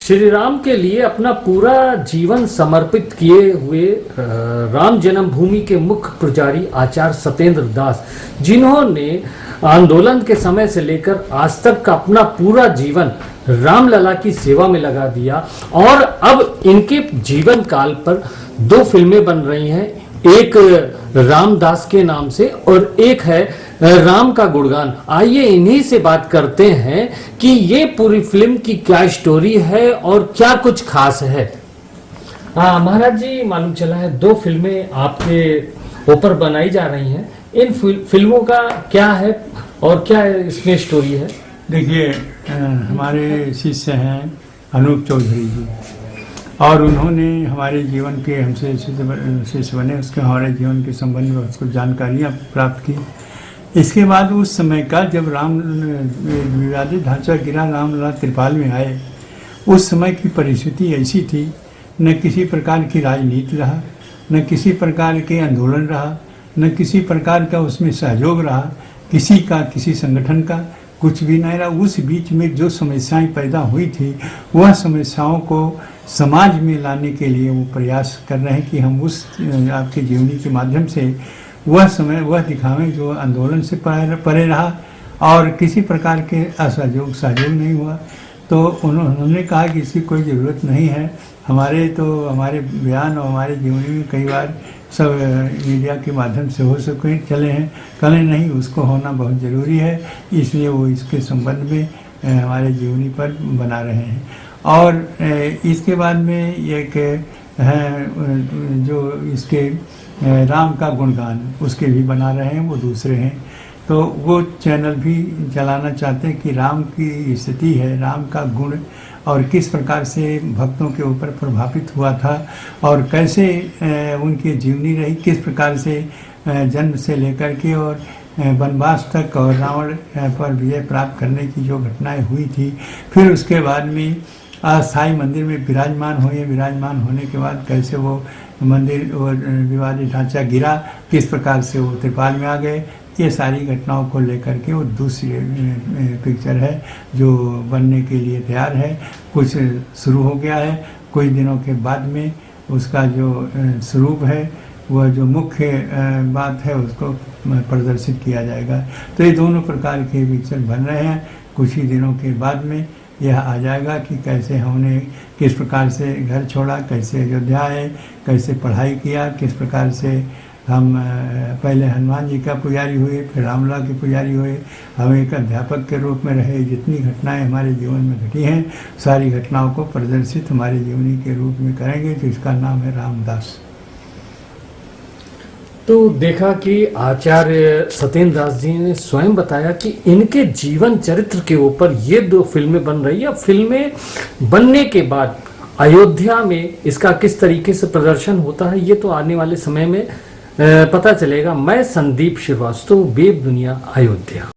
श्री राम के लिए अपना पूरा जीवन समर्पित किए हुए राम जन्मभूमि के मुख्य पुजारी आचार्य सत्येंद्र दास, जिन्होंने आंदोलन के समय से लेकर आज तक का अपना पूरा जीवन रामलला की सेवा में लगा दिया, और अब इनके जीवन काल पर 2 फिल्में बन रही हैं, एक रामदास के नाम से और एक है राम का गुणगान। आइए इन्हीं से बात करते हैं कि ये पूरी फिल्म की क्या स्टोरी है और क्या कुछ खास है। महाराज जी, मालूम चला है 2 फिल्में आपके ऊपर बनाई जा रही हैं, इन फिल्मों का क्या है और क्या इसमें स्टोरी है? देखिए, हमारे शिष्य हैं अनूप चौधरी जी, और उन्होंने हमारे जीवन के हमसे शिष्य बने, उसके हमारे जीवन के संबंध में उसको जानकारियाँ प्राप्त की। इसके बाद उस समय का जब राम विवादित ढांचा गिरा, रामलला त्रिपाल में आए, उस समय की परिस्थिति ऐसी थी, न किसी प्रकार की राजनीति रहा, न किसी प्रकार के आंदोलन रहा, न किसी प्रकार का उसमें सहयोग रहा, किसी संगठन का कुछ भी नहीं रहा। उस बीच में जो समस्याएं पैदा हुई थी, वह समस्याओं को समाज में लाने के लिए वो प्रयास कर रहे हैं कि हम उस आपके जीवनी के माध्यम से वह दिखावें जो आंदोलन से परे रहा और किसी प्रकार के असहयोग नहीं हुआ। तो उन्होंने कहा कि इसकी कोई ज़रूरत नहीं है, हमारे बयान और हमारे जीवनी में कई बार सब मीडिया के माध्यम से हो सके चले हैं, कले नहीं, उसको होना बहुत ज़रूरी है, इसलिए वो इसके संबंध में हमारे जीवनी पर बना रहे हैं। और इसके बाद में एक है जो इसके राम का गुणगान, उसके भी बना रहे हैं, वो दूसरे हैं। तो वो चैनल भी चलाना चाहते हैं कि राम की स्थिति है, राम का गुण और किस प्रकार से भक्तों के ऊपर प्रभावित हुआ था और कैसे उनकी जीवनी रही, किस प्रकार से जन्म से लेकर के और वनवास तक और रावण पर विजय प्राप्त करने की जो घटनाएं हुई थी, फिर उसके बाद में अस्थाई मंदिर में विराजमान होने के बाद कैसे वो मंदिर विवादित ढांचा गिरा, किस प्रकार से वो त्रिपाल में आ गए, ये सारी घटनाओं को लेकर के वो दूसरी पिक्चर है जो बनने के लिए तैयार है। कुछ शुरू हो गया है, कुछ दिनों के बाद में उसका जो स्वरूप है, वह जो मुख्य बात है उसको प्रदर्शित किया जाएगा। तो ये दोनों प्रकार के पिक्चर बन रहे हैं। कुछ ही दिनों के बाद में यह आ जाएगा कि कैसे हमने किस प्रकार से घर छोड़ा, कैसे अयोध्या आए, कैसे पढ़ाई किया, किस प्रकार से हम पहले हनुमान जी का पुजारी हुए, फिर रामलला के पुजारी हुए, हम एक अध्यापक के रूप में रहे। जितनी घटनाएं हमारे जीवन में घटी हैं, सारी घटनाओं को प्रदर्शित हमारे जीवनी के रूप में करेंगे, तो इसका नाम है रामदास। तो देखा कि आचार्य सत्येंद्र दास जी ने स्वयं बताया कि इनके जीवन चरित्र के ऊपर ये 2 फिल्में बन रही है। फिल्में बनने के बाद अयोध्या में इसका किस तरीके से प्रदर्शन होता है, ये तो आने वाले समय में पता चलेगा। मैं संदीप श्रीवास्तव, वेब दुनिया, अयोध्या।